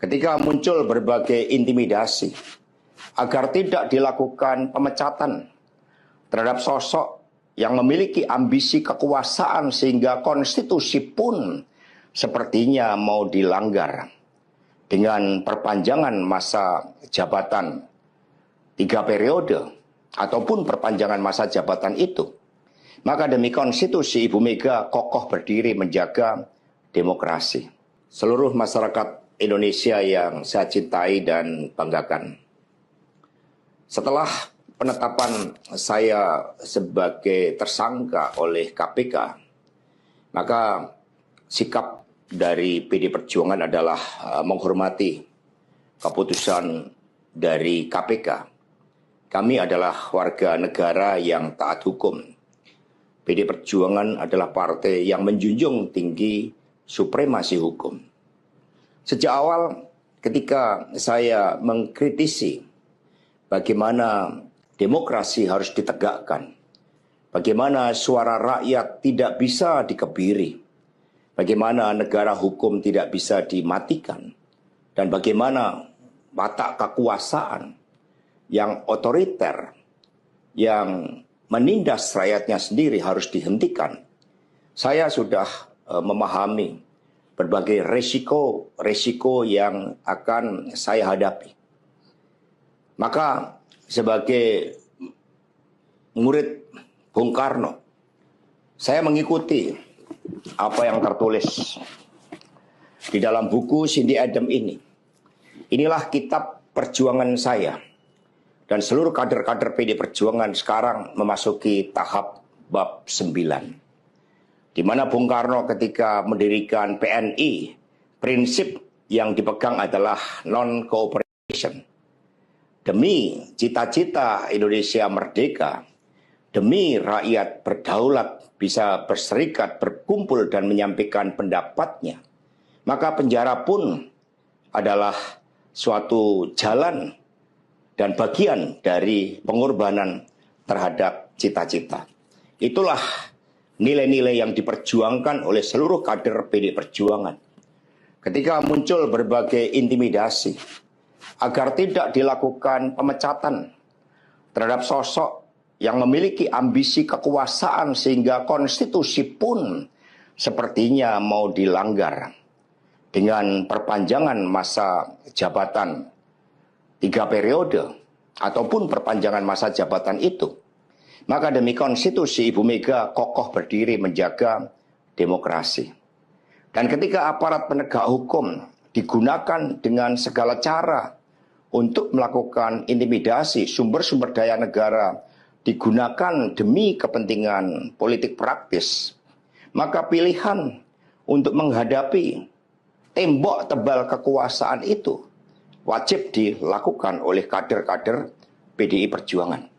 ketika muncul berbagai intimidasi agar tidak dilakukan pemecatan terhadap sosok yang memiliki ambisi kekuasaan sehingga konstitusi pun sepertinya mau dilanggar dengan perpanjangan masa jabatan 3 periode ataupun perpanjangan masa jabatan itu. Maka demi konstitusi Ibu Mega kokoh berdiri menjaga demokrasi. Seluruh masyarakat Indonesia yang saya cintai dan banggakan. Setelah penetapan saya sebagai tersangka oleh KPK, maka sikap dari PD Perjuangan adalah menghormati keputusan dari KPK. Kami adalah warga negara yang taat hukum. PD Perjuangan adalah partai yang menjunjung tinggi supremasi hukum. Sejak awal ketika saya mengkritisi bagaimana demokrasi harus ditegakkan, bagaimana suara rakyat tidak bisa dikebiri, bagaimana negara hukum tidak bisa dimatikan, dan bagaimana watak kekuasaan yang otoriter, yang menindas rakyatnya sendiri harus dihentikan. Saya sudah memahami berbagai resiko yang akan saya hadapi. Maka sebagai murid Bung Karno, saya mengikuti apa yang tertulis di dalam buku Cindy Adams ini. Inilah kitab perjuangan saya. Dan seluruh kader-kader PD Perjuangan sekarang memasuki tahap bab 9. Di mana Bung Karno ketika mendirikan PNI, prinsip yang dipegang adalah non-cooperation. Demi cita-cita Indonesia merdeka, demi rakyat berdaulat bisa berserikat, berkumpul dan menyampaikan pendapatnya, maka penjara pun adalah suatu jalan dan bagian dari pengorbanan terhadap cita-cita. Itulah nilai-nilai yang diperjuangkan oleh seluruh kader PD Perjuangan. Ketika muncul berbagai intimidasi agar tidak dilakukan pemecatan terhadap sosok yang memiliki ambisi kekuasaan sehingga konstitusi pun sepertinya mau dilanggar dengan perpanjangan masa jabatan 3 periode ataupun perpanjangan masa jabatan itu. Maka demi konstitusi Ibu Mega kokoh berdiri menjaga demokrasi. Dan ketika aparat penegak hukum digunakan dengan segala cara untuk melakukan intimidasi, sumber-sumber daya negara digunakan demi kepentingan politik praktis, maka pilihan untuk menghadapi tembok tebal kekuasaan itu wajib dilakukan oleh kader-kader PDI Perjuangan.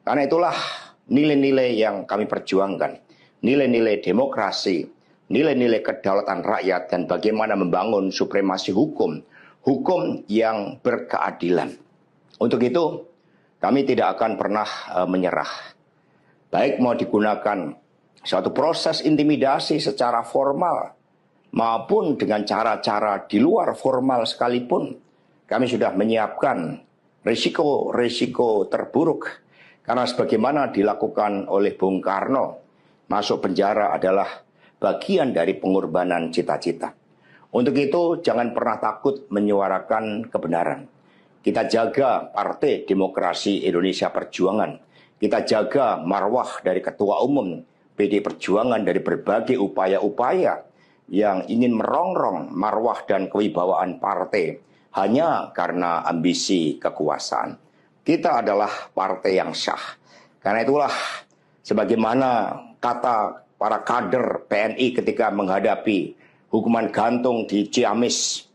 Karena itulah nilai-nilai yang kami perjuangkan, nilai-nilai demokrasi, nilai-nilai kedaulatan rakyat, dan bagaimana membangun supremasi hukum, hukum yang berkeadilan. Untuk itu, kami tidak akan pernah menyerah. Baik mau digunakan suatu proses intimidasi secara formal, maupun dengan cara-cara di luar formal sekalipun, kami sudah menyiapkan risiko-risiko terburuk. Karena sebagaimana dilakukan oleh Bung Karno, masuk penjara adalah bagian dari pengorbanan cita-cita. Untuk itu jangan pernah takut menyuarakan kebenaran. Kita jaga Partai Demokrasi Indonesia Perjuangan. Kita jaga marwah dari Ketua Umum PD Perjuangan dari berbagai upaya-upaya yang ingin merongrong marwah dan kewibawaan partai hanya karena ambisi kekuasaan. Kita adalah partai yang sah. Karena itulah sebagaimana kata para kader PNI ketika menghadapi hukuman gantung di Ciamis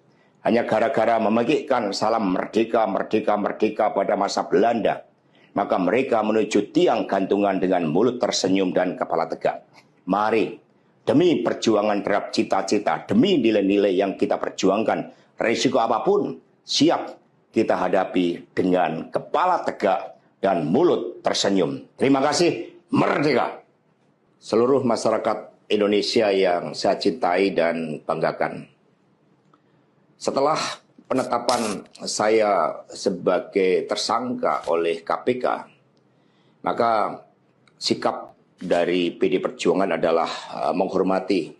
hanya gara-gara memegikkan salam merdeka, merdeka, merdeka pada masa Belanda, maka mereka menuju tiang gantungan dengan mulut tersenyum dan kepala tegak. Mari, demi perjuangan terhadap cita-cita, demi nilai-nilai yang kita perjuangkan, risiko apapun siap kita hadapi dengan kepala tegak dan mulut tersenyum. Terima kasih, merdeka. Seluruh masyarakat Indonesia yang saya cintai dan banggakan. Setelah penetapan saya sebagai tersangka oleh KPK, maka sikap dari PD Perjuangan adalah menghormati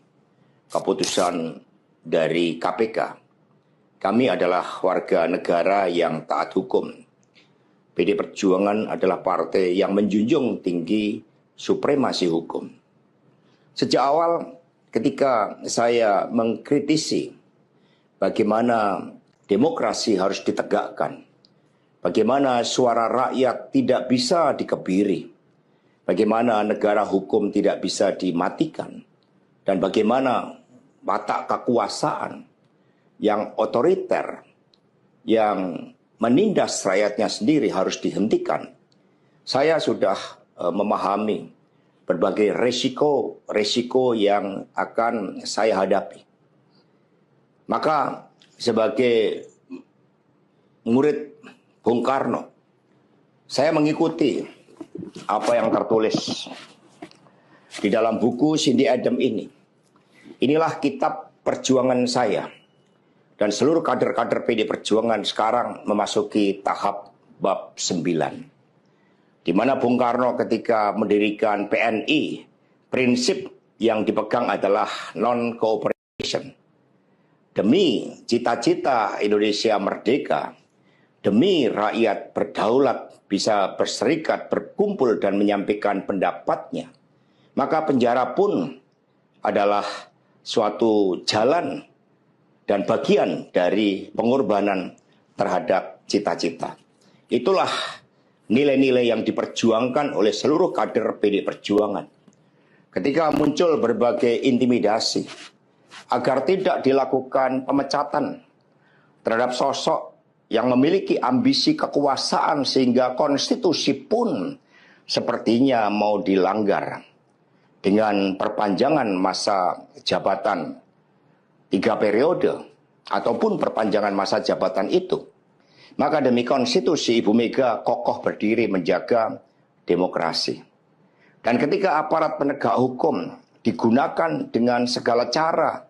keputusan dari KPK. Kami adalah warga negara yang taat hukum. PD Perjuangan adalah partai yang menjunjung tinggi supremasi hukum. Sejak awal ketika saya mengkritisi bagaimana demokrasi harus ditegakkan, bagaimana suara rakyat tidak bisa dikebiri, bagaimana negara hukum tidak bisa dimatikan, dan bagaimana watak kekuasaan yang otoriter, yang menindas rakyatnya sendiri harus dihentikan. Saya sudah memahami berbagai resiko yang akan saya hadapi. Maka sebagai murid Bung Karno, saya mengikuti apa yang tertulis di dalam buku Cindy Adams ini. Inilah kitab perjuangan saya. Dan seluruh kader-kader PD Perjuangan sekarang memasuki tahap bab 9. Di mana Bung Karno ketika mendirikan PNI, prinsip yang dipegang adalah non-cooperation. Demi cita-cita Indonesia merdeka, demi rakyat berdaulat bisa berserikat, berkumpul dan menyampaikan pendapatnya, maka penjara pun adalah suatu jalan dan bagian dari pengorbanan terhadap cita-cita. Itulah nilai-nilai yang diperjuangkan oleh seluruh kader PD Perjuangan. Ketika muncul berbagai intimidasi agar tidak dilakukan pemecatan terhadap sosok yang memiliki ambisi kekuasaan sehingga konstitusi pun sepertinya mau dilanggar dengan perpanjangan masa jabatan 3 periode ataupun perpanjangan masa jabatan itu. Maka demi konstitusi Ibu Mega kokoh berdiri menjaga demokrasi. Dan ketika aparat penegak hukum digunakan dengan segala cara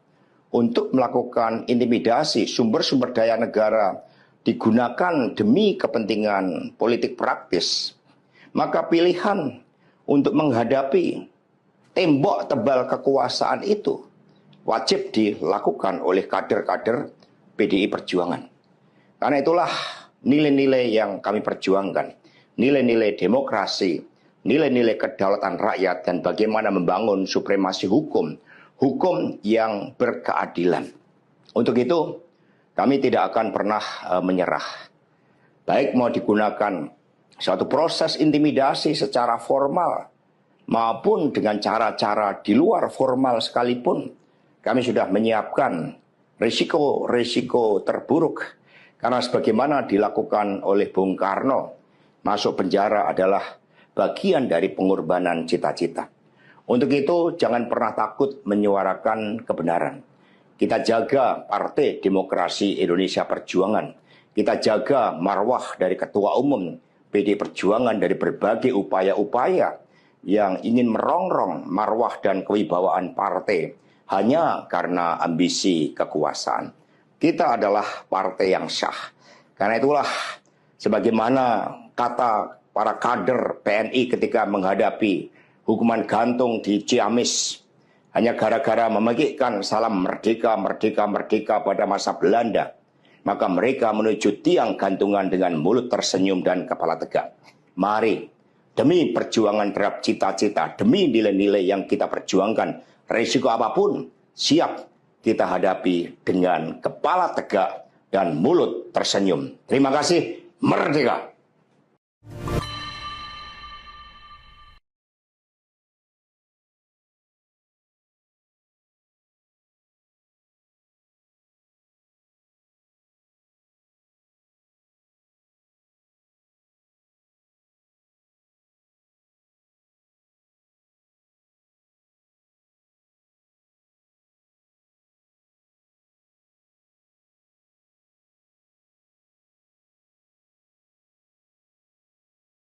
untuk melakukan intimidasi, sumber-sumber daya negara digunakan demi kepentingan politik praktis, maka pilihan untuk menghadapi tembok tebal kekuasaan itu wajib dilakukan oleh kader-kader PDI Perjuangan. Karena itulah nilai-nilai yang kami perjuangkan, nilai-nilai demokrasi, nilai-nilai kedaulatan rakyat, dan bagaimana membangun supremasi hukum, hukum yang berkeadilan. Untuk itu, kami tidak akan pernah menyerah. Baik mau digunakan suatu proses intimidasi secara formal, maupun dengan cara-cara di luar formal sekalipun, kami sudah menyiapkan risiko-risiko terburuk. Karena sebagaimana dilakukan oleh Bung Karno, masuk penjara adalah bagian dari pengorbanan cita-cita. Untuk itu jangan pernah takut menyuarakan kebenaran. Kita jaga Partai Demokrasi Indonesia Perjuangan. Kita jaga marwah dari Ketua Umum PD Perjuangan dari berbagai upaya-upaya yang ingin merongrong marwah dan kewibawaan partai hanya karena ambisi kekuasaan. Kita adalah partai yang syah. Karena itulah sebagaimana kata para kader PNI ketika menghadapi hukuman gantung di Ciamis hanya gara-gara memegikkan salam merdeka, merdeka, merdeka pada masa Belanda, maka mereka menuju tiang gantungan dengan mulut tersenyum dan kepala tegak. Mari, demi perjuangan terhadap cita-cita, demi nilai-nilai yang kita perjuangkan, risiko apapun siap kita hadapi dengan kepala tegak dan mulut tersenyum. Terima kasih, merdeka!